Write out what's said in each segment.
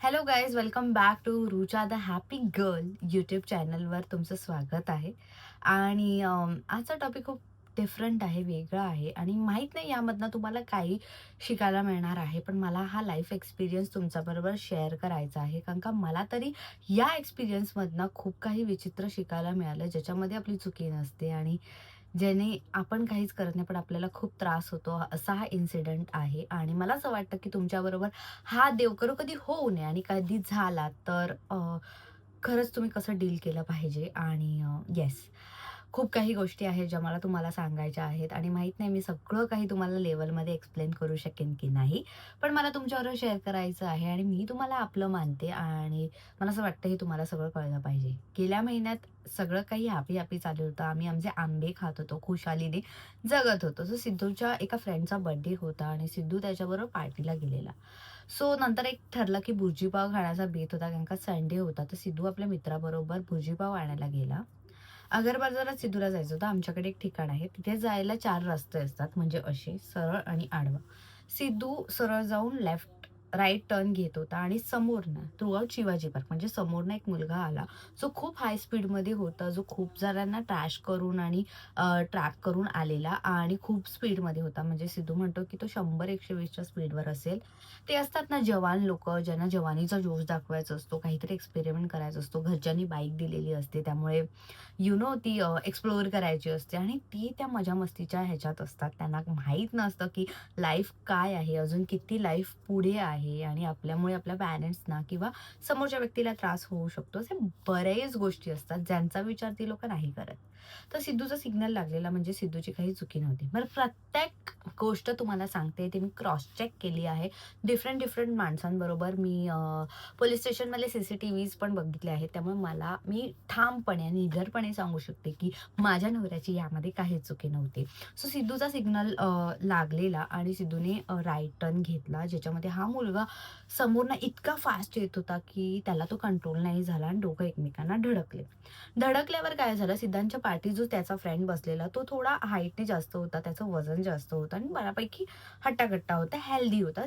Hello guys, welcome back to Rucha the happy girl YouTube चॅनलवर तुमचं स्वागत आहे. आणि आजचा टॉपिक खूप डिफरंट आहे, वेगळा आहे आणि माहीत नाही यामधनं तुम्हाला काही शिकायला मिळणार आहे. पण मला हा लाईफ एक्सपिरियन्स तुमच्याबरोबर शेअर करायचा आहे. कारण का मला तरी या एक्सपिरियन्समधनं खूप काही विचित्र शिकायला मिळालं, ज्याच्यामध्ये आपली चुकी नसते आणि ज्याने आपण काहीच करत नाही, पण आपल्याला खूप त्रास होतो, असा हा इन्सिडेंट आहे. आणि मला असं वाटतं, की तुमच्याबरोबर हा देव करो कधी होऊ नये आणि कधी झाला तर खरंच तुम्ही कसं डील केलं पाहिजे. आणि येस, खूप काही गोष्टी आहेत ज्या मला तुम्हाला सांगायच्या आहेत आणि माहीत नाही मी सगळं काही तुम्हाला लेव्हलमध्ये एक्सप्लेन करू शकेन की नाही. पण मला तुमच्याबरोबर शेअर करायचं आहे आणि मी तुम्हाला आपलं मानते आणि मला असं वाटतं हे तुम्हाला सगळं कळलं पाहिजे. गेल्या महिन्यात सगळं काही हॅपी चालू होतं. आम्ही आमचे आंबे खात होतो, खुशालीने जगत होतो. सो सिद्धूच्या एका फ्रेंडचा बर्थडे होता आणि सिद्धू त्याच्याबरोबर पार्टीला गेलेला. सो नंतर एक ठरलं की भुर्जीपाव खाण्याचा बेत होता, कारण का संडे होता. तर सिद्धू आपल्या मित्राबरोबर भुर्जीपाव आणायला गेला. अगरबाजारात सिद्धूला जायचं होतं. आमच्याकडे एक ठिकाण आहे. तिथे जायला 4 रस्ते असतात, म्हणजे असे सरळ आणि आडवा. सिद्धू सरळ जाऊन लेफ्ट राइट टर्न घेत होता आणि समोरनं थ्रू आउट शिवाजी पार्क म्हणजे समोरनं एक मुलगा आला, जो खूप हाय स्पीडमध्ये होता, जो खूप जणांना ट्रॅश करून आणि ट्रॅप करून आलेला आणि खूप स्पीडमध्ये होता. म्हणजे सिद्धू म्हणतो की तो 100-120च्या स्पीडवर असेल. ते असतात ना जवान लोकं, ज्यांना जवानीचा जोश दाखवायचा असतो, काहीतरी एक्सपेरिमेंट करायचा असतो. घरच्यांनी बाईक दिलेली असते, त्यामुळे ती एक्सप्लोअर करायची असते आणि ती त्या मजा-मस्तीच्या ह्याच्यात असतात. त्यांना माहीत नसतं, की लाईफ काय आहे, अजून किती लाईफ पुढे आहे आणि आपल्यामुळे आपल्या पॅरेंट्सना किंवा समोरच्या व्यक्तीला त्रास होऊ शकतो. असे बऱ्याच गोष्टी असतात, ज्यांचा विचार ती लोकं नाही करत. तर सिद्धूचा सिग्नल लागलेला, म्हणजे सिद्धूची काही चुकी नव्हती. बरं, प्रत्येक गोष्ट तुम्हाला सांगते, ती मी क्रॉस चेक केली आहे. डिफरंट माणसांबरोबर मी पोलीस स्टेशनमधले सीसीटीव्हीज पण बघितले आहेत. त्यामुळे मी ठामपणे आणि निडरपणे सांगू शकते, की माझ्या नवऱ्याची यामध्ये काहीच चुकी नव्हती. सो सिद्धूचा सिग्नल लागलेला आणि सिद्धूने राइट टर्न घेतला, ज्याच्यामध्ये हा मुलगा समोरनं इतका फास्ट येत होता, की त्याला तो कंट्रोल नाही झाला आणि दोघं एकमेकांना धडकले. धडकल्यावर काय झालं, सिद्धांतच्या पाठी जो त्याचा फ्रेंड बसलेला, तो थोडा हाईटने जास्त होता, त्याचं वजन जास्त होतं आणि बऱ्यापैकी हट्टाकट्टा होता, हेल्दी होता,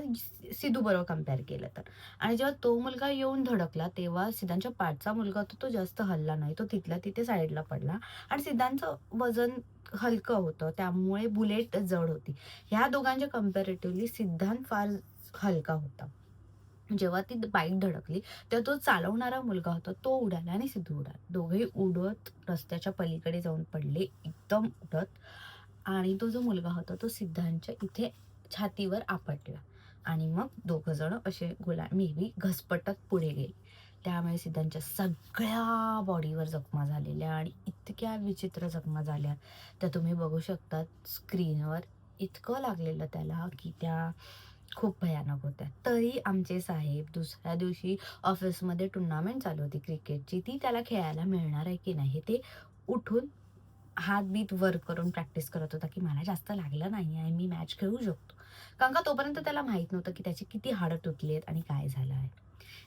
सिद्धू बरोबर कंपेअर केलं तर. आणि जेव्हा तो मुलगा येऊन धडकला, तेव्हा सिद्धांतच्या पाठचा मुलगा होता, तो जास्त हलला नाही. तो तिथल्या तिथे साईडला पडला आणि सिद्धांतचं वजन हलकं होतं, त्यामुळे बुलेट जड होती. ह्या दोघांच्या कंपॅरेटिव्हली सिद्धांत फार हलका होता. जेव्हा ती बाईक धडकली, तेव्हा तो चालवणारा मुलगा होता, तो उडाला आणि सिद्धू उडाला. दोघेही उडत रस्त्याच्या पलीकडे जाऊन पडले, एकदम उडत. आणि तो जो मुलगा होता, तो सिद्धांतच्या इथे छातीवर आपटला आणि मग दोघं जण असे मे बी घसपटत पुढे गेले. त्यामुळे सिद्धांतच्या सगळ्या बॉडीवर जखमा झालेल्या आणि इतक्या विचित्र जखमा झाल्या, त्या तुम्ही बघू शकता स्क्रीनवर. इतकं लागलेलं त्याला, की त्या खूप भयानक होत्या. तरी आमचे साहेब दुसऱ्या दिवशी ऑफिसमध्ये टुर्नामेंट चालू होती क्रिकेटची. ती त्याला खेळायला मिळणार आहे की नाही, ते उठून हात-बीत वर करून प्रॅक्टिस करत होता, की मला जास्त लागलं नाही आहे, मी मॅच खेळू शकतो. कारण का तोपर्यंत त्याला माहीत नव्हतं, की त्याची किती हाडं तुटली आहेत आणि काय झालं आहे.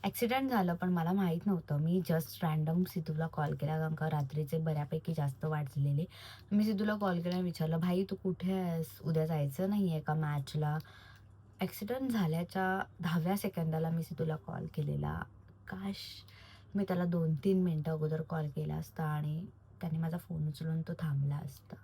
ॲक्सिडेंट झालं, पण मला माहीत नव्हतं. मी जस्ट रँडम सिद्धूला कॉल केला, कारण का रात्रीचे बऱ्यापैकी जास्त वाजलेले. मी सिद्धूला कॉल केला आणि विचारलं, "भाई तू कुठे आहेस? उद्या जायचं नाही आहे का मॅचला?" ॲक्सिडेंट झाल्याच्या 10व्या सेकंदाला मी सिद्धूला कॉल केलेला. काश मी त्याला 2-3 मिनिटं अगोदर कॉल केला असता आणि त्याने माझा फोन उचलून तो थांबला असता.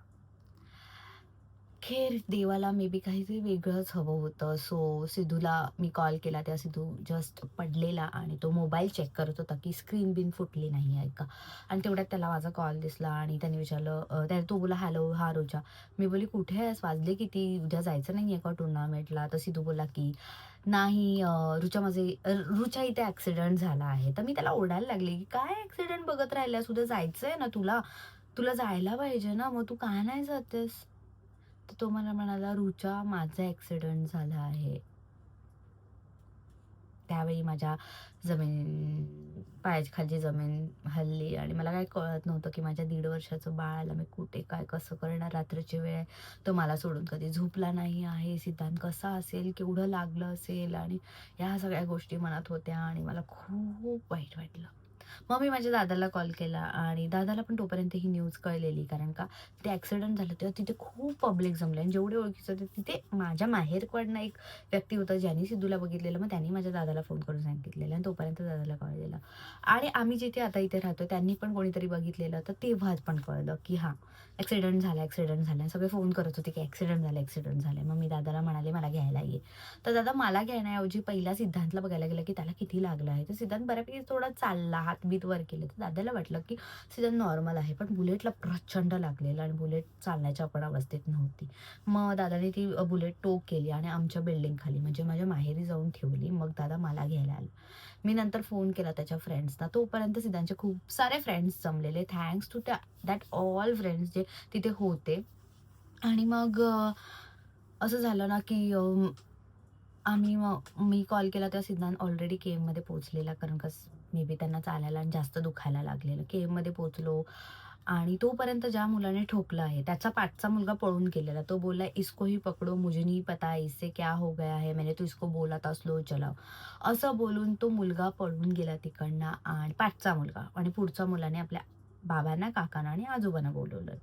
खेर देवाला मे बी काहीतरी वेगळंच हवं होतं. सो सिद्धूला मी कॉल केला, तेव्हा सिद्धू जस्ट पडलेला आणि तो मोबाईल चेक करत होता, की स्क्रीन बिन फुटली नाही आहे का? आणि तेवढ्यात त्याला माझा कॉल दिसला आणि त्याने विचारलं, तो बोलला, "हॅलो, हां रुचा." मी बोलली, "कुठे आहेस? वाजले किती? उद्या जायचं नाही आहे का टुर्नामेंटला?" तर सिद्धू बोलला, की "नाही रुचा इथे ॲक्सिडेंट झाला आहे." तर मी त्याला ओरडायला लागले, की "काय ॲक्सिडेंट बघत राहिल्यास? उद्या जायचंय ना तुला? तुला जायला पाहिजे ना, मग तू का नाही जातेस?" तर तो मला म्हणाला, "रुचा, माझा ॲक्सिडेंट झाला आहे." त्यावेळी माझ्या पायाच्या खालची जमीन हलली आणि मला काही कळत नव्हतं, की माझ्या 1.5 वर्षाचं बाळाला मी कुठे काय कसं करणार? रात्रीची वेळ आहे. तो मला सोडून कधी झोपला नाही आहे. सिद्धांत कसा असेल? केवढं लागलं असेल? आणि ह्या सगळ्या गोष्टी मनात होत्या आणि मला खूप वाईट वाटलं. मग मी माझ्या दादाला कॉल केला आणि दादाला पण तोपर्यंत ही न्यूज कळलेली. कारण का ते ॲक्सिडेंट झालं तेव्हा तिथे खूप पब्लिक जमले आणि जेवढे ओळखीचे होते तिथे माझ्या माहेरकडनं एक व्यक्ती होता ज्यांनी सिद्धूला बघितलेलं. मग त्यांनी माझ्या दादाला फोन करून सांगितलेलं आणि तोपर्यंत दादाला कॉल दिला. आणि आम्ही जिथे आता इथे राहतो त्यांनी पण कोणीतरी बघितलेलं, तर तेव्हाच पण कळलं, की हां, ॲक्सिडेंट झाला, ॲक्सिडेंट झाला. सगळे फोन करत होते, की ॲक्सिडेंट झाला, ॲक्सिडेंट झाला. मग मी दादाला म्हणाले, "मला घ्यायला ये." तर दादा मला घेण्याऐवजी पहिला सिद्धांतला बघायला गेला, की त्याला किती लागलं आहे. तर सिद्धांत बऱ्यापैकी थोडा चालला, हात-बीत वर केले. तर दादाला वाटलं, की सिद्धांत नॉर्मल आहे. पण बुलेटला प्रचंड लागलेलं आणि बुलेट चालण्याच्या पण अवस्थेत नव्हती. मग दादाने ती बुलेट टो केली आणि आमच्या बिल्डिंगखाली म्हणजे माझ्या माहेरी जाऊन ठेवली. मग दादा मला घ्यायला आला. मी नंतर फोन केला त्याच्या फ्रेंड्सना. तोपर्यंत सिद्धांतचे खूप सारे फ्रेंड्स जमलेले. Thanks to that all friends जे तिथे होते. आणि मग असं झालं ना, की मी कॉल केला तेव्हा सिद्धांत ऑलरेडी केएममध्ये पोहोचलेला. कारण का मे बी त्यांना चालायला आणि जास्त दुखायला लागलेलं. केएममध्ये पोहोचलो आणि तोपर्यंत ज्या मुलाने ठोकलं आहे, त्याचा पाठचा मुलगा पळून गेलेला. तो बोलला, "इसको ही पकडो, मुझे नहीं पता इससे क्या हो गया है, मैंने तो इसको बोला था स्लो चलाओ." असं बोलून तो मुलगा पळून गेला तिकडनं आणि पाठचा मुलगा आणि पुढच्या मुलाने आपल्या बाबांना, काकांना आणि आजोबांना बोलवलं.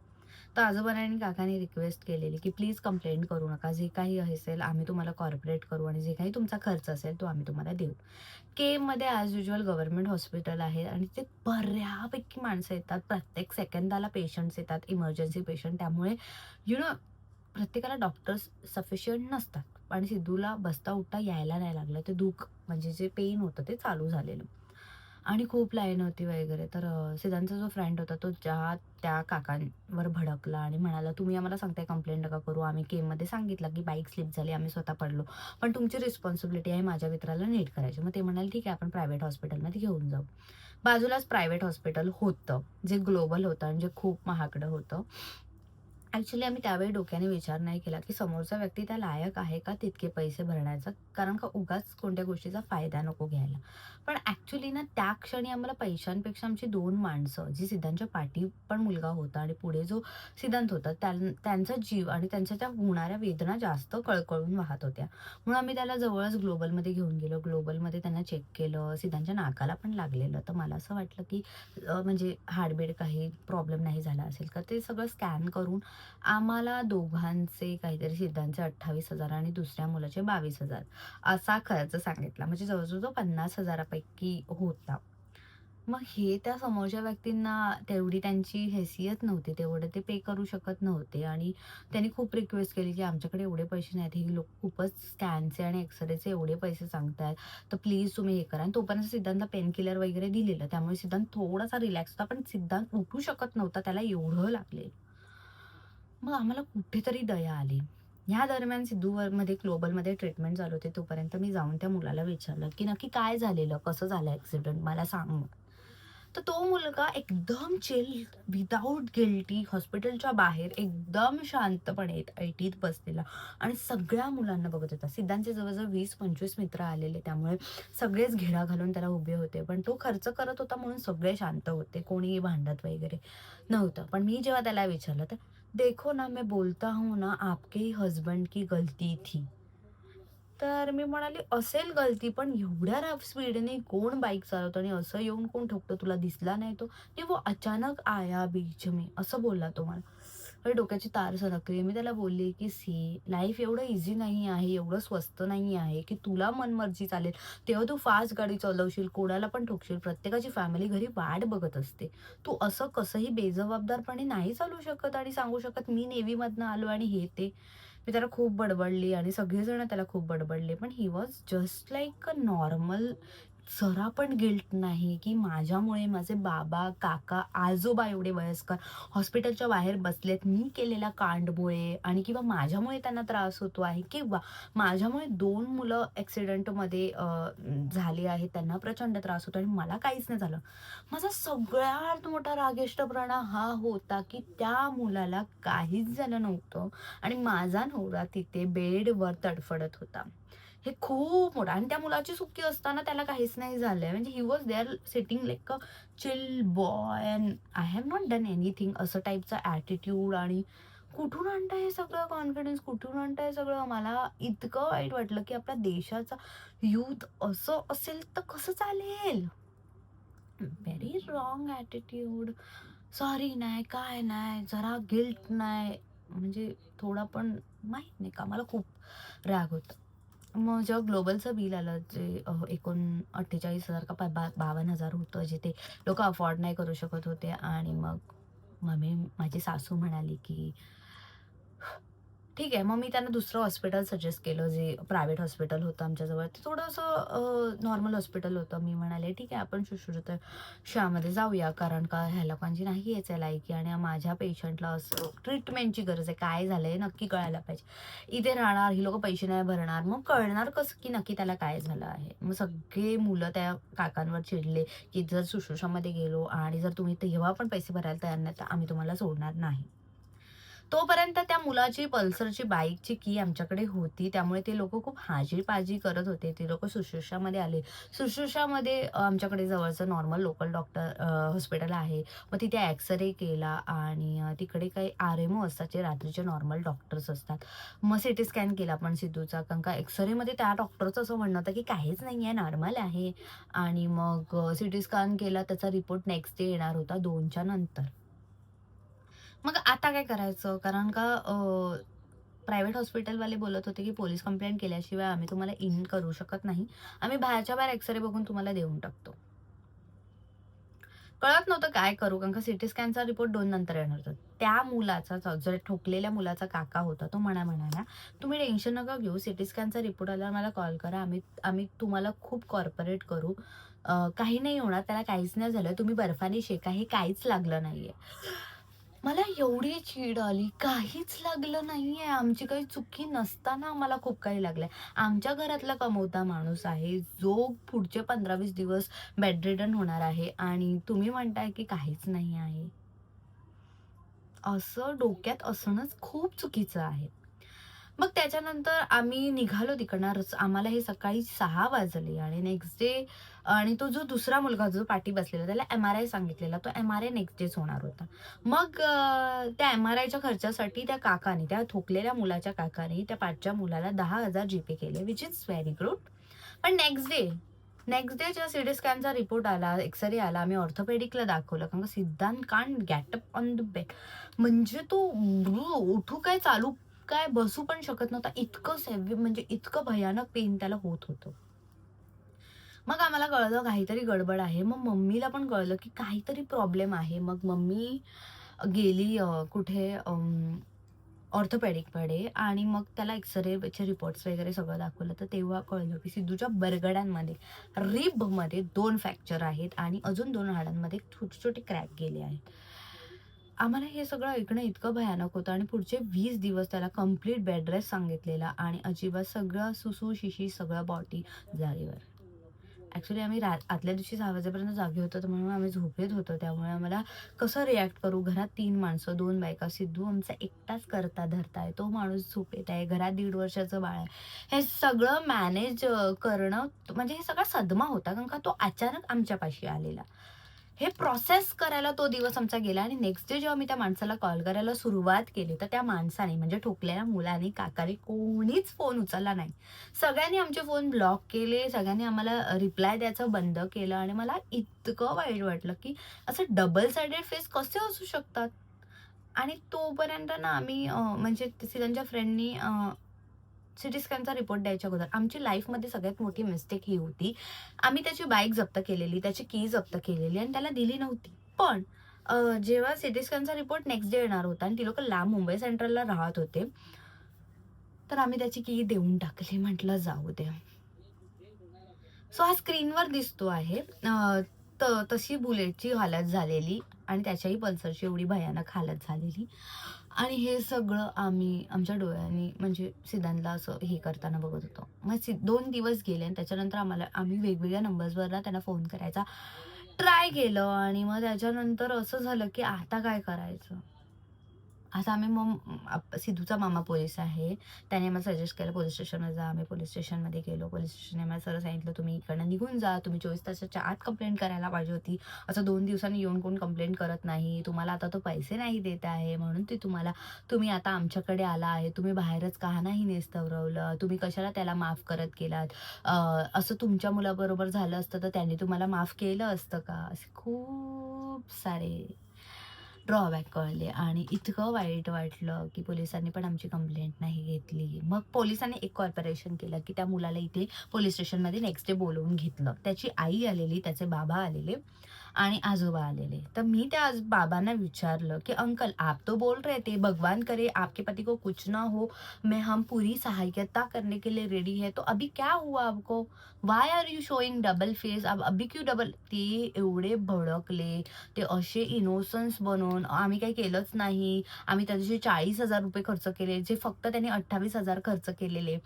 तर आजोबांनी आणि काकांनी रिक्वेस्ट केलेली, की "प्लीज कंप्लेंट करू नका. जे काही असेल आम्ही तुम्हाला कॉर्पोरेट करू आणि जे काही तुमचा खर्च असेल तो आम्ही तुम्हाला देऊ." केममध्ये ॲज युजुअल गव्हर्नमेंट हॉस्पिटल आहे आणि ते बऱ्यापैकी माणसं येतात. प्रत्येक सेकंदाला पेशंट्स येतात, इमर्जन्सी पेशंट. त्यामुळे यू नो प्रत्येकाला डॉक्टर्स सफिशियंट नसतात आणि सिद्धूला बसता-उठता यायला नाही लागलं. ते दुःख म्हणजे जे पेन होतं ते चालू झालेलं. आणि खूप लाईन होती वगैरे. तर सिद्धांतचा जो फ्रेंड होता तो त्या काकांवर भडकला आणि म्हणाला, "तुम्ही आम्हाला सांगताय कंप्लेंट नका करू. आम्ही केममध्ये सांगितलं, की बाईक स्लिप झाली. आम्ही स्वतः पडलो. पण तुमची रिस्पॉन्सिबिलिटी आहे माझ्या मित्राला नीट करायची." मग ते म्हणाले, "ठीक आहे, आपण प्रायव्हेट हॉस्पिटलमध्ये घेऊन जाऊ." बाजूलाच प्रायव्हेट हॉस्पिटल होतं, जे ग्लोबल होतं आणि जे खूप महागडं होतं. ॲक्चुअली आम्ही त्यावेळी डोक्याने विचार नाही केला, की समोरचा व्यक्ती त्या लायक आहे का तितके पैसे भरण्याचा? कारण का उगाच कोणत्या गोष्टीचा फायदा नको घ्यायला. पण ॲक्चुअली ना त्या क्षणी आम्हाला पैशांपेक्षा आमची 2 माणसं, जी सिद्धांतच्या पाठी पण मुलगा होता आणि पुढे जो सिद्धांत होता, त्यांचा जीव आणि त्यांच्या त्या होणाऱ्या वेदना जास्त कळकळून वाहत होत्या. म्हणून आम्ही त्याला जवळच ग्लोबलमध्ये घेऊन गेलो. ग्लोबलमध्ये त्यांना चेक केलं. सिद्धांतच्या नाकाला पण लागलेलं. तर मला असं वाटलं, की म्हणजे हार्टबीट काही प्रॉब्लेम नाही झाला असेल का? ते सगळं स्कॅन करून आम्हाला दोघांचे काहीतरी सिद्धांचे 28,000 आणि दुसऱ्या मुलाचे 22,000 असा खर्च सांगितला. म्हणजे जवळ-जवळ तो 50,000 पैकी होता. मग हे त्या समोरच्या व्यक्तींना तेवढी त्यांची हैसियत नव्हती. तेवढं ते पे करू शकत नव्हते आणि त्यांनी खूप रिक्वेस्ट केली, की आमच्याकडे एवढे पैसे नाहीत. ही लोकं खूपच स्कॅनचे आणि एक्स-रेचे एवढे पैसे सांगतायत. तर प्लीज तुम्ही हे करा. आणि तोपर्यंत सिद्धांतला पेन किलर वगैरे दिलेलं. त्यामुळे सिद्धांत थोडासा रिलॅक्स होता. पण सिद्धांत उठू शकत नव्हता. त्याला एवढं लागले. मग आम्हाला कुठेतरी दया आली. ह्या दरम्यान सिद्धूमध्ये ग्लोबलमध्ये ट्रीटमेंट चालू होती. तोपर्यंत मी जाऊन त्या मुलाला विचारलं, की "नक्की काय झालेलं? कसं झालं ॲक्सिडेंट? मला सांग मग." तर तो मुलगा एकदम चिल, विथआऊट गिल्टी हॉस्पिटलच्या बाहेर एकदम शांतपणे ऐटीत बसलेला आणि सगळ्या मुलांना बघत होता. सिद्धांतचे जवळ-जवळ 20-25 मित्र आलेले. त्यामुळे सगळेच घिडा घालून त्याला उभे होते. पण तो खर्च करत होता म्हणून सगळे शांत होते. कोणीही भांडत वगैरे नव्हतं. पण मी जेव्हा त्याला विचारलं तर देखो ना मैं बोलता हूँ ना आपके ही हस्बैंड की गलती थी. तर मी म्हणाले, "असेल गलती, पण एवढ्या रफ स्पीडने कोण बाईक चालवतं आणि असं येऊन कोण ठोकतं? तुला दिसला नाही तो?" "नहीं, वो अचानक आया बीच में." असं बोलला तो मला. माझ्या डोक्याची तार सनकली. मी त्याला बोलले, की "सी, लाईफ एवढं ईझी नाही आहे, एवढं स्वस्त नाही आहे, की तुला मनमर्जी चालेल तेव्हा तू फास्ट गाडी चालवशील, कोणाला पण ठोकशील. प्रत्येकाची फॅमिली घरी वाट बघत असते. तू असं कसंही बेजबाबदारपणे नाही चालवू शकत आणि सांगू शकत, मी नेव्हीमधनं आलो आणि हे ते." मी त्याला खूप बडबडली आणि सगळेजण त्याला खूप बडबडले. पण he was just like a normal. जरा पण गिल्ट नाही, की माझ्यामुळे माझे बाबा, काका, आजोबा एवढे वयस्कर हॉस्पिटलच्या बाहेर बसलेत मी केलेल्या कांडमुळे आणि किंवा माझ्यामुळे त्यांना त्रास होतो आहे किंवा माझ्यामुळे 2 मुलं ॲक्सिडेंटमध्ये झाली आहेत. त्यांना प्रचंड त्रास होतो आणि मला काहीच नाही झालं. माझा सगळ्यात मोठा रागिष्टपणा हा होता, की त्या मुलाला काहीच झालं नव्हतं आणि माझा नवरा तिथे बेडवर तडफडत होता. हे खूप मोठं आणि त्या मुलाची चुकी असताना त्याला काहीच नाही झालंय. म्हणजे he was there sitting like a chill boy and I have not done anything असं टाइपचा ॲटिट्यूड आणि कुठून आणताय हे सगळं कॉन्फिडन्स? कुठून आणताय सगळं? मला इतकं वाईट वाटलं, की आपल्या देशाचा यूथ असं असेल तर कसं चालेल? Very wrong attitude. सॉरी नाही, काय नाही, जरा गिल्ट नाही, म्हणजे थोडा पण माहीत नाही का मला खूप राग होता. मग जेव्हा ग्लोबलचं बिल आलं जे एकूण 48,000 का 52,000 होतं, जे ते लोकं अफोर्ड नाही करू शकत होते आणि मग माझी सासू म्हणाली, की ठीक आहे. मग मी त्यांना दुसरं हॉस्पिटल सजेस्ट केलं, जे प्रायव्हेट हॉस्पिटल होतं आमच्याजवळ. ते थोडंसं नॉर्मल हॉस्पिटल होतं. मी म्हणाले, "ठीक आहे, आपण शुश्रूषामध्ये जाऊया, कारण का ह्या लोकांची नाही आहेच आहे लायकी आणि माझ्या पेशंटला असं ट्रीटमेंटची गरज आहे. काय झालंय नक्की कळायला पाहिजे. इथे राहणार, ही लोकं पैसे नाही भरणार. मग कळणार कसं की नक्की त्याला काय झालं आहे?" मग सगळे मुलं त्या काकांवर चिडले, की "जर शुश्रूषामध्ये गेलो आणि जर तुम्ही तेव्हा पण पैसे भरायला तयार नाही, तर आम्ही तुम्हाला सोडणार नाही." तोपर्यंत त्या मुलाची पल्सरची बाईकची की आमच्याकडे होती. त्यामुळे ते लोकं खूप हाजी-पाजी करत होते. ते लोकं शुश्रूषामध्ये आले. शुश्रूषामध्ये आमच्याकडे जवळचं नॉर्मल लोकल हॉस्पिटल आहे. मग तिथे एक्स-रे केला आणि तिकडे काही आर-एम-ओ असतात, जे रात्रीचे नॉर्मल डॉक्टर्स असतात. मग सीटी स्कॅन केला आपण सिद्धूचा, कारण का एक्स-रेमध्ये त्या डॉक्टरचं असं म्हणणं होतं, की काहीच नाहीये, नॉर्मल आहे. आणि मग सीटी स्कॅन केला. त्याचा रिपोर्ट नेक्स्ट डे येणार होता 2च्या नंतर. मग आता काय करायचं? कारण का प्रायव्हेट हॉस्पिटलवाले बोलत होते, की पोलीस कंप्लेंट केल्याशिवाय आम्ही तुम्हाला इन करू शकत नाही. आम्ही बाहेरच्या बाहेर एक्स-रे बघून तुम्हाला देऊन टाकतो. कळत नव्हतं काय करू? कारण का सीटी स्कॅनचा रिपोर्ट 2 नंतर येणार होता. त्या मुलाचा जो ठोकलेल्या मुलाचा काका होता, तो म्हणाला, "तुम्ही टेन्शन नका घेऊ. सीटी स्कॅनचा रिपोर्ट आल्यावर मला कॉल करा. आम्ही आम्ही तुम्हाला खूप कॉर्पोरेट करू. काही नाही होणार. त्याला काहीच नाही झालं. तुम्ही बर्फाने शेका. हे काहीच लागलं नाहीये." मला एवढी चीड आली. काहीच लागलं नाहीये. आमची काही चुकी नसताना आम्हाला खूप काही लागलंय. आमच्या घरातला कमवता माणूस आहे, जो पुढचे 15-20 दिवस बेडरिडन होणार आहे आणि तुम्ही म्हणताय की काहीच नाही आहे. असं डोक्यात असणंच खूप चुकीचं आहे. मग त्याच्यानंतर आम्ही निघालो तिकडनं. आम्हाला हे सकाळी 6 वाजले आणि नेक्स्ट डे आणि तो जो दुसरा मुलगा जो पाठी बसलेला त्याला एम-आर-आय सांगितलेला. तो एम-आर-आय नेक्स्ट डेच होणार होता. मग त्या एम-आर-आयच्या खर्चासाठी त्या काकाने, त्या ठोकलेल्या मुलाच्या काकाने त्या पाठच्या मुलाला 10,000 जीपे केले, व्हिच इज व्हेरी गुड. पण नेक्स्ट डे जेव्हा सीटी स्कॅनचा रिपोर्ट आला, एक्स-रे आला, आम्ही ऑर्थोपेडिकला दाखवलं. कारण का सिद्धांत can't get up on the bed. म्हणजे तो उठू काय, चालू काय, बसू पण शकत नव्हता. इतकं म्हणजे इतकं भयानक पेन त्याला होत होतं. मग आम्हाला कळलं काहीतरी गडबड आहे. मग मम्मीला पण कळलं, की काहीतरी प्रॉब्लेम आहे. मग मम्मी गेली कुठे ऑर्थोपेडिककडे आणि मग त्याला एक्स-रेचे रिपोर्ट्स वगैरे सगळं दाखवलं. तर तेव्हा कळलं, की सिद्धूच्या बरगड्यांमध्ये, रिबमध्ये 2 फ्रॅक्चर आहेत आणि अजून 2 हाडांमध्ये छोटे-छोटे क्रॅक गेले आहेत. आम्हाला हे सगळं ऐकणं इतकं भयानक होतं आणि पुढचे 20 दिवस त्याला कंप्लीट बेड रेस्ट सांगितलेला आणि अजिबात सगळं सुसू, शिशी सगळं बॉडी जागेवर. ॲक्चुअली आम्ही आदल्या दिवशी 6 वाजेपर्यंत जागे होतो, तर म्हणून आम्ही झोपेत होतो. त्यामुळे आम्हाला कसं रिएक्ट करू? घरात 3 माणसं, 2 बायका, सिद्धू आमचा एकटाच करता-धरता आहे. तो माणूस झोपेत आहे. घरात 1.5 वर्षाचं बाळ आहे. हे सगळं मॅनेज करणं म्हणजे हे सगळा सदमा होता. कारण का तो अचानक आमच्यापाशी आलेला. हे प्रोसेस करायला तो दिवस आमचा गेला आणि नेक्स्ट डे जेव्हा मी त्या माणसाला कॉल करायला सुरुवात केली, तर त्या माणसाने म्हणजे ठोकलेल्या मुलाने, काकाने कोणीच फोन उचलला नाही. सगळ्यांनी आमचे फोन ब्लॉक केले, सगळ्यांनी आम्हाला रिप्लाय द्यायचं बंद केलं आणि मला इतकं वाईट वाटलं, की असं डबल साइडेड फेस कसे असू शकतात? आणि तोपर्यंत ना आम्ही म्हणजे त्यांच्या फ्रेंडनी सिटी स्कॅनचा रिपोर्ट द्यायच्या अगोदर आमची लाईफमध्ये सगळ्यात मोठी मिस्टेक ही होती. आम्ही त्याची बाईक जप्त केलेली, त्याची की जप्त केलेली आणि त्याला दिली नव्हती. पण जेव्हा सिटी स्कॅनचा रिपोर्ट नेक्स्ट डे येणार होता आणि ती लोकं लांब मुंबई सेंट्रलला राहत होते, तर आम्ही त्याची की देऊन टाकली. म्हटलं जाऊ द्या. सो हा स्क्रीनवर दिसतो आहे. तशी बुलेटची हालत झालेली आणि त्याच्याही पल्सरची एवढी भयानक हालत झालेली. आणि हे सगळं आम्ही आमच्या डोळ्यांनी म्हणजे सिद्धांतला असं हे करताना बघत होतो. मग 2 दिवस गेले आणि त्याच्यानंतर आम्ही वेगवेगळ्या नंबर्सवरनं त्यांना फोन करायचा ट्राय केलं आणि मग त्याच्यानंतर असं झालं, की आता काय करायचं? आता आम्ही मग सिद्धूचा मामा पोलीस आहे. त्याने आम्हाला सजेस्ट केलं पोलीस स्टेशनला जा. आम्ही पोलीस स्टेशनमध्ये गेलो. पोलीस स्टेशनने आम्हाला सरळ सांगितलं, "तुम्ही इकडनं निघून जा. तुम्ही 24 तासाच्या आत कंप्लेंट करायला पाहिजे होती. असं 2 दिवसांनी येऊन कोण कंप्लेंट करत नाही. तुम्हाला आता तो पैसे नाही देत आहे म्हणून तुम्ही आता आमच्याकडे आला आहे. तुम्ही बाहेरच का नाही निस्तवरवलं? तुम्ही कशाला त्याला माफ करत गेलात? असं तुमच्या मुलाबरोबर झालं असतं तर त्याने तुम्हाला माफ केलं असतं का?" असे खूप सारे ड्रॉबॅक कळले आणि इतकं वाईट वाटलं, की पोलिसांनी पण आमची कंप्लेंट नाही घेतली. मग पोलिसांनी एक कॉर्पोरेशन केलं, की त्या मुलाला इथे पोलिस स्टेशनमध्ये नेक्स्ट डे बोलावून घेतलं. त्याची आई आलेली, त्याचे बाबा आलेले आणि आजोबा आलेले. तर मी त्या बाबांना विचारलं, की "अंकल आप तो बोल रहे थे भगवान करे आपके पति को कुछ ना हो, मैं हम पूरी सहायता करने के लिए रेडी है, तो अभी क्या हुआ आपको? Why are you showing double face? अब अभी क्यों डबल" ते एवढे भडकले. ते असे इनोसन्स बनून आम्ही काही केलंच नाही. आम्ही त्या दिवशी ₹40,000 खर्च केले, जे फक्त त्यांनी 28,000 खर्च केलेले.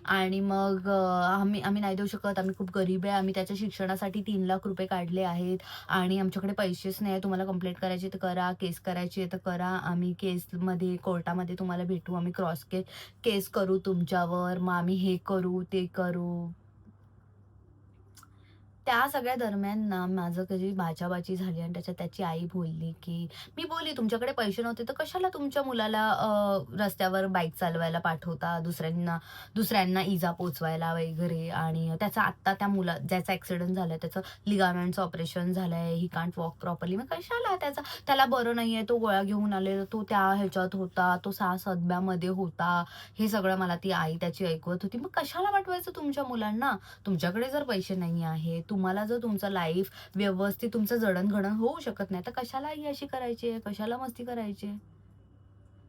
आणि मग आम्ही आम्ही नाही देऊ शकत, आम्ही खूप गरीब आहे. आम्ही त्याच्या शिक्षणासाठी ₹3,00,000 काढले आहेत आणि आमच्याकडे पैसेच नाही आहे. तुम्हाला कंप्लेंट करायची तर करा, केस करायची आहे तर करा. आम्ही केसमध्ये कोर्टामध्ये तुम्हाला भेटू. आम्ही क्रॉस केस करू तुमच्यावर. मग आम्ही हे करू, ते करू. त्या सगळ्या दरम्यान ना माझं कधी बाचाबाची झाली आणि त्याच्यात त्याची आई बोलली, की मी बोलली, "तुमच्याकडे पैसे नव्हते तर कशाला तुमच्या मुलाला रस्त्यावर बाईक चालवायला पाठवता, दुसऱ्यांना दुसऱ्यांना इजा पोहोचवायला वगैरे आणि त्याचा आत्ता ज्याचा ॲक्सिडेंट झालाय त्याचं लिगामेंटचं ऑपरेशन झालंय, ही कांट वॉक प्रॉपरली. मग कशाला त्याला बरं नाहीये, तो गोळ्या घेऊन आलेला, तो त्या ह्याच्यात होता, तो सदम्यामध्ये होता." हे सगळं मला ती आई त्याची ऐकवत होती. मग कशाला पाठवायचं तुमच्या मुलांना? तुमच्याकडे जर पैसे नाही आहे, तुम्हाला जर तुमचं लाईफ व्यवस्थित तुमचं जडण-घडण होऊ शकत नाही, तर कशाला ही अशी करायची आहे? कशाला मस्ती करायची आहे?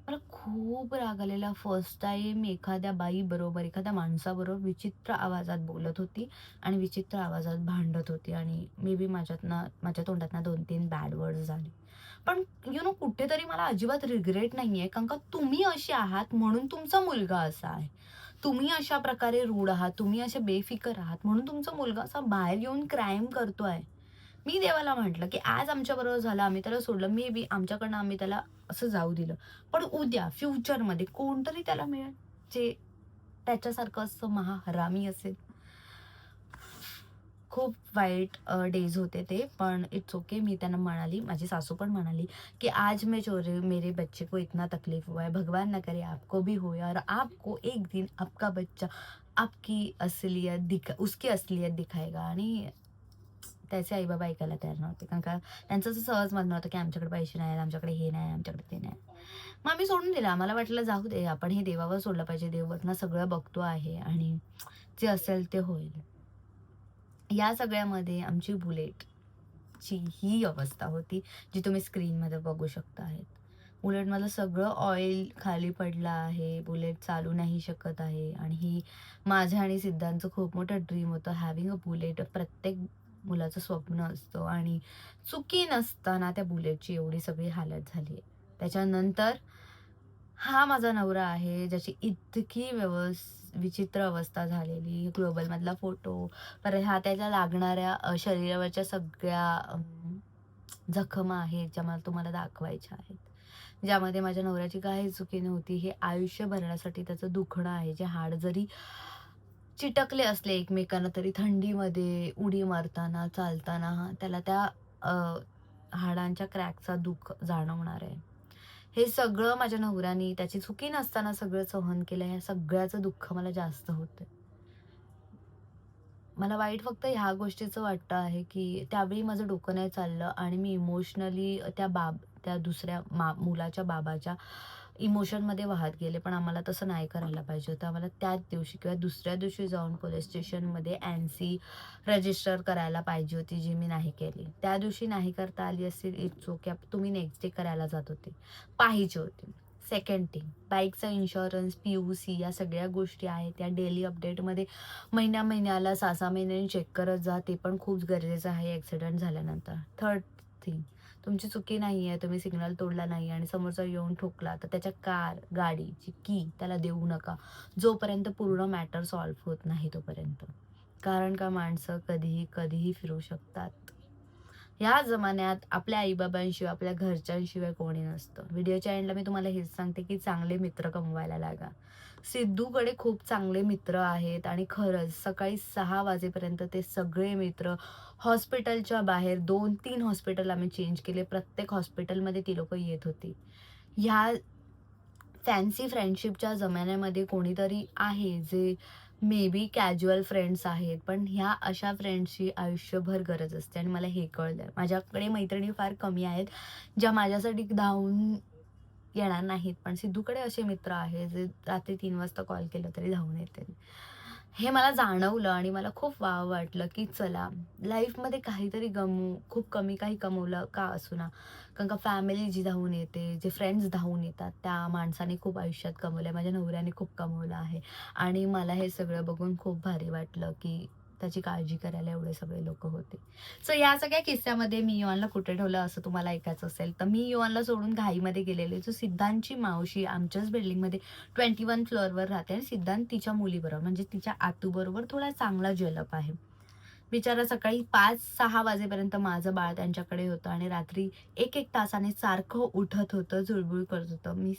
मला खूप राग आलेला. फर्स्ट टाईम एखाद्या बाईबरोबर, एखाद्या माणसाबरोबर विचित्र आवाजात बोलत होती आणि विचित्र आवाजात भांडत होती आणि मे बी माझ्या तोंडातनं 2-3 बॅड वर्ड्स झाले. पण कुठेतरी मला अजिबात रिग्रेट नाहीये, कारण का तुम्ही असे आहात म्हणून तुमचा मुलगा असा आहे. तुम्ही अशा प्रकारे रूड आहात, तुम्ही असे बेफिकर आहात म्हणून तुमचा मुलगा असा बाहेर येऊन क्राईम करतोय. मी देवाला म्हटलं, की आज आमच्याबरोबर झालं, आम्ही त्याला सोडलं. मे बी आमच्याकडनं आम्ही त्याला असं जाऊ दिलं. पण उद्या फ्युचरमध्ये कोणतरी त्याला मिळेल, जे त्याच्यासारखं असं महाहरामी असेल. खूप वाईट डेज होते ते, पण इट्स ओके. मी त्यांना म्हणाली, माझी सासू पण म्हणाली, की "आज मैं जो रही हूँ, मेरे बच्चे को इतना तकलीफ हुआ है, भगवान ना करे आपको भी होए और आपको एक दिन आपका बच्चा उसकी असलियत दिखाएगा." आणि त्याचे आई-बाबा ऐकायला तयार नव्हते. कारण का त्यांचं असं सहज म्हणणं होतं, की आमच्याकडे पैसे नाहीत, आमच्याकडे हे नाही, आमच्याकडे ते नाही. मग आम्ही सोडून दिलं. आम्हाला वाटलं जाऊ दे, आपण हे देवावर सोडलं पाहिजे. देव वरनं सगळं बघतो आहे आणि जे असेल ते होईल. या सगळ्यामध्ये आमची बुलेटची ही अवस्था होती, जी तुम्ही स्क्रीनमध्ये बघू शकता आहेत. बुलेटमधलं सगळं ऑइल खाली पडलं आहे. बुलेट चालू नाही शकत आहे आणि ही माझं आणि सिद्धांचं खूप मोठं ड्रीम होतं. हॅव्हिंग अ बुलेट प्रत्येक मुलाचं स्वप्न असतं आणि चुकी नसताना त्या बुलेटची एवढी सगळी हालत झाली आहे. त्याच्यानंतर हा माझा नवरा आहे, ज्याची इतकी विचित्र अवस्था झालेली. ग्लोबलमधला फोटो, परत हा त्याला लागणाऱ्या शरीरावरच्या सगळ्या जखमा आहेत, ज्या मला तुम्हाला दाखवायच्या आहेत. ज्यामध्ये माझ्या नवऱ्याची काही चुकी नव्हती. हे आयुष्य भरण्यासाठी त्याचं दुखणं आहे. जे हाड जरी चिटकले असले एकमेकांना, तरी थंडीमध्ये उडी मारताना, चालताना त्याला त्या अ, हाडांच्या क्रॅकचा दुःख जाणवणार आहे. हे सगळं माझ्या नवऱ्याने त्याची चुकी नसताना सगळं सहन केलं. ह्या सगळ्याचं दुःख मला जास्त होतंय. मला वाईट फक्त ह्या गोष्टीचं वाटतं आहे, की त्यावेळी माझं डोकं नाही चाललं आणि मी इमोशनली त्या दुसऱ्या मुलाच्या बाबाच्या इमोशनमध्ये वाहत गेले. पण आम्हाला तसं नाही करायला पाहिजे होतं. आम्हाला त्याच दिवशी किंवा दुसऱ्या दिवशी जाऊन पोलिस स्टेशनमध्ये एन-सी रजिस्टर करायला पाहिजे होती, जी मी नाही केली. त्या दिवशी नाही करता आली असेल, इट्स ओके. तुम्ही नेक्स्ट डे करायला जात होते. पाहिजे होती. सेकंड थिंग, बाईकचा इन्शुरन्स, पी-यू-सी या सगळ्या गोष्टी आहेत. त्या डेली अपडेटमध्ये महिन्याला 6-6 महिन्यांनी चेक करत जा. ते पण खूप गरजेचं आहे ॲक्सिडेंट झाल्यानंतर. थर्ड थिंग, तुमची चुकी नाही आहे. तुम्ही सिग्नल तोडला नाही आणि समोरचा येऊन ठोकला, तर त्याच्या गाडीची की त्याला देऊ नका. जोपर्यंत पूर्ण मॅटर सॉल्व्ह होत नाही तोपर्यंत. कारण का माणसं कधीही, कधीही फिरू शकतात. ह्या जमान्यात आपल्या आईबाबांशिवाय, आपल्या घरच्यांशिवाय कोणी नसतं. व्हिडिओच्या एंडला मी तुम्हाला हेच सांगते, की चांगले मित्र कमवायला लागा. सिद्धूकडे खूप चांगले मित्र आहेत आणि खरंच सकाळी 6 वाजेपर्यंत ते सगळे मित्र हॉस्पिटलच्या बाहेर 2-3 हॉस्पिटल आम्ही चेंज केले. प्रत्येक हॉस्पिटलमध्ये ती लोकं येत होती. ह्या फॅन्सी फ्रेंडशिपच्या जमान्यामध्ये कोणीतरी आहे जे मे बी कॅज्युअल फ्रेंड्स आहेत, पण ह्या अशा फ्रेंड्सची आयुष्यभर गरज असते आणि मला हे कळलंय. माझ्याकडे मैत्रिणी फार कमी आहेत, ज्या माझ्यासाठी धावून येणार नाहीत. पण सिद्धूकडे असे मित्र आहेत, जे रात्री 3 वाजता कॉल केला तरी धावून येतील. हे मला जाणवलं आणि मला खूप वाव वाटलं, की चला लाईफमध्ये काहीतरी खूप कमी काही कमवलं का असेना. कारण का फॅमिली जी धावून येते, जे फ्रेंड्स धावून येतात, त्या माणसाने खूप आयुष्यात कमवलंय. माझ्या नवऱ्याने खूप कमवलं आहे आणि मला हे सगळं बघून खूप भारी वाटलं, की त्याची काळजी करायला एवढे सगळे लोकं होते. सो या सगळ्या किस्स्यामध्ये मी युवानला कुठे ठेवलं असं तुम्हाला ऐकायचं असेल, तर मी युवानला सोडून घाईमध्ये गेलेले. जो सिद्धांतची मावशी आमच्याच बिल्डिंगमध्ये 21 फ्लोअरवर राहते आणि सिद्धांत तिच्या मुलीबरोबर म्हणजे तिच्या आतूबरोबर थोडा चांगला ज्वेलअप आहे. बिचारा सकाळी 5-6 वाजेपर्यंत माझं बाळ त्यांच्याकडे होतं आणि रात्री 1-1 तासाने सारखं उठत होतं, जुळबुळ करत होतं. मी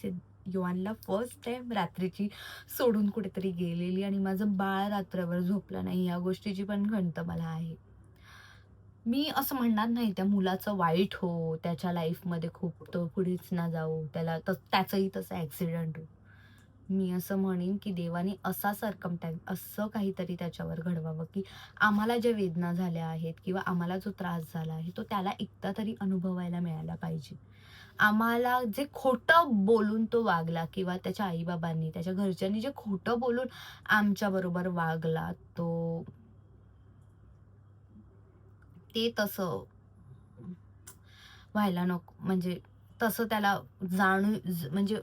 युवानला फर्स्ट टाईम रात्रीची सोडून कुठेतरी गेलेली आणि माझं बाळ रात्रभर झोपलं नाही, या गोष्टीची पण खंत मला आहे. मी असं म्हणणार नाही त्या मुलाचं वाईट हो, त्याच्या लाईफमध्ये खूप तो पुढेच ना जाऊ, त्याचंही तसं ॲक्सिडेंट हो. मी असं म्हणेन, की देवाने असा सरकमस्टन्स असं काहीतरी त्याच्यावर घडवावं, की आम्हाला ज्या वेदना झाल्या आहेत किंवा आम्हाला जो त्रास झाला आहे, तो त्याला एकदा तरी अनुभवायला मिळाला पाहिजे. आम्हाला जे खोटं बोलून तो वागला किंवा त्याच्या आई-बाबांनी, त्याच्या घरच्यांनी जे खोटं बोलून आमच्याबरोबर वागला, ते तसं व्हायला नको. म्हणजे तसं त्याला म्हणजे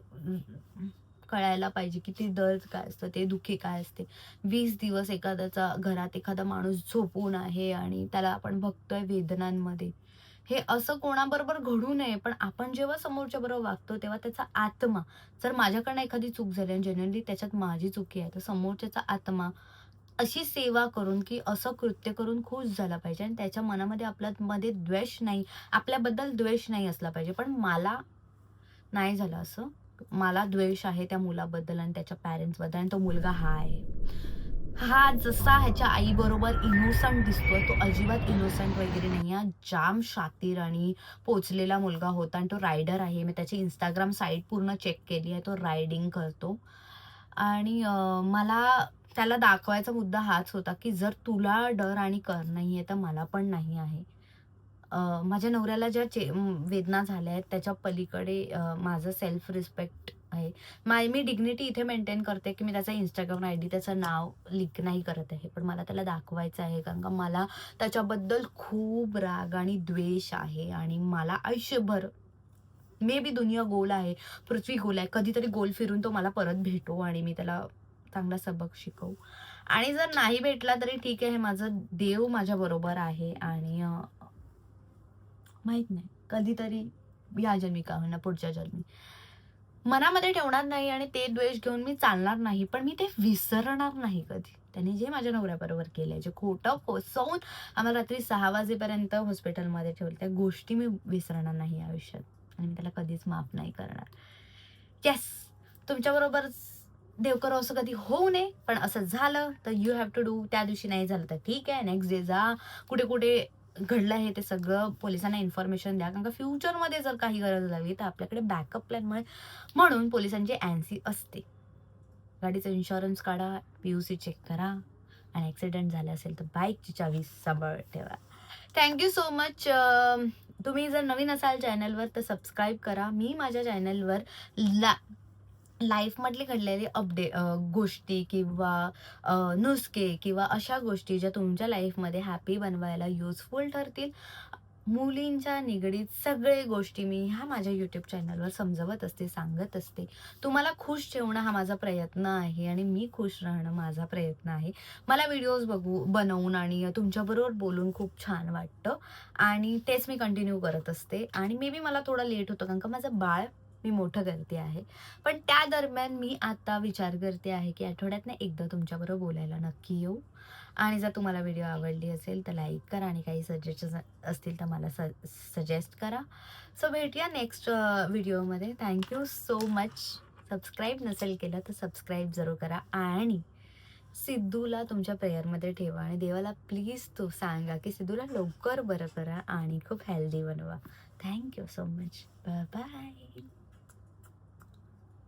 कळायला पाहिजे, की ते दर्द काय असतं, ते दुःखी काय असते. 20 दिवस घरात एखादा माणूस झोपून आहे आणि त्याला आपण बघतोय वेदनांमध्ये. हे असं कोणाबरोबर घडू नये, पण आपण जेव्हा समोरच्याबरोबर वागतो, तेव्हा त्याचा आत्मा जर माझ्याकडनं एखादी चूक झाली आणि जेन्युइनली त्याच्यात माझी चुकी आहे, तर समोरच्याचा आत्मा अशी सेवा करून, की असं कृत्य करून खुश झाला पाहिजे आणि त्याच्या मनामध्ये आपल्यामध्ये द्वेष नाही, आपल्याबद्दल द्वेष नाही असला पाहिजे. पण मला नाही झालं असं. मला द्वेष आहे त्या मुलाबद्दल आणि त्याच्या पॅरेंट्सबद्दल आणि तो मुलगा हा आहे. हा जसा ह्याच्या आईबरोबर इनोसंट दिसतोय, तो अजिबात इनोसंट वगैरे नाही आहे. जाम शातीर आणि पोहोचलेला मुलगा होता आणि तो रायडर आहे. मी त्याची Instagram साईट पूर्ण चेक केली आहे. तो रायडिंग करतो आणि मला त्याला दाखवायचा मुद्दा हाच होता, की जर तुला डर आणि कर नाहीये, तर मला पण नाही आहे. माझ्या नवऱ्याला वेदना झाल्या आहेत त्याच्या पलीकडे माझं सेल्फ रिस्पेक्ट आहे. मी डिग्निटी इथे मेंटेन करते, की मी त्याचा Instagram आयडी त्याचं नाव लीक नाही करत आहे. पण मला त्याला दाखवायचं आहे कारण का मला त्याच्याबद्दल खूप राग आणि द्वेष आहे आणि मला आयुष्यभर मे बी दुनिया गोल आहे, पृथ्वी गोल आहे. कधीतरी गोल फिरून तो मला परत भेटो आणि मी त्याला चांगला सबक शिकवू. आणि जर नाही भेटला तरी ठीक आहे, माझं देव माझ्याबरोबर आहे आणि माहीत नाही. कधीतरी या जन्मी का होईना पुढच्या जन्मी. मनामध्ये ठेवणार नाही आणि ते द्वेष घेऊन मी चालणार नाही. पण मी ते विसरणार नाही कधी. त्याने जे माझ्या नवऱ्याबरोबर केलंय, जे खोटं फसवून आम्हाला रात्री 6 वाजेपर्यंत हॉस्पिटलमध्ये ठेवलं, त्या गोष्टी मी विसरणार नाही आयुष्यात आणि मी त्याला कधीच माफ नाही करणार. येस, तुमच्याबरोबर देव करो असं कधी होऊ नये. पण असं झालं तर यू हॅव टू डू. त्या दिवशी नाही झालं तर ठीक आहे. नेक्स्ट डे जा. कुठे-कुठे घडलं आहे ते सगळं पोलिसांना इन्फॉर्मेशन द्या. कारण का फ्युचरमध्ये जर काही गरज लागली तर आपल्याकडे बॅकअप प्लॅन म्हणून पोलिसांची एनसी असते. गाडीचा इन्शुरन्स काढा, पी चेक करा आणि ॲक्सिडेंट झाला असेल तर बाईकची चावी सांभाळ ठेवा. Thank so much. तुम्ही जर नवीन असाल चॅनलवर तर सबस्क्राईब करा. मी माझ्या चॅनलवर लाईफमधले घडलेले गोष्टी किंवा नुसके किंवा अशा गोष्टी ज्या तुमच्या लाईफमध्ये हॅपी बनवायला युजफुल ठरतील, मुलींच्या निगडीत सगळे गोष्टी मी ह्या माझ्या YouTube चॅनलवर समजवत असते, सांगत असते. तुम्हाला खुश ठेवणं हा माझा प्रयत्न आहे आणि मी खुश राहणं माझा प्रयत्न आहे. मला व्हिडिओज बनवून आणि तुमच्याबरोबर बोलून खूप छान वाटतं आणि तेच मी कंटिन्यू करत असते आणि मे बी मला थोडं लेट होतं कारण का माझं बाळ मी मोठं करते आहे. पण त्या दरम्यान मी आता विचार करते आहे, की आठवड्यातनं एकदा तुमच्याबरोबर बोलायला नक्की येऊ. आणि जर तुम्हाला व्हिडिओ आवडली असेल तर लाईक करा आणि काही सजेशन्स असतील तर मला सजेस्ट करा. सो भेटूया नेक्स्ट व्हिडिओमध्ये. Thank you so much. Subscribe नसेल केलं तर सबस्क्राईब जरूर करा आणि सिद्धूला तुमच्या प्रेयरमध्ये ठेवा आणि देवाला प्लीज तो सांगा, की सिद्धूला लवकर बरं करा आणि खूप हेल्दी बनवा. Thank you so much. Bye bye.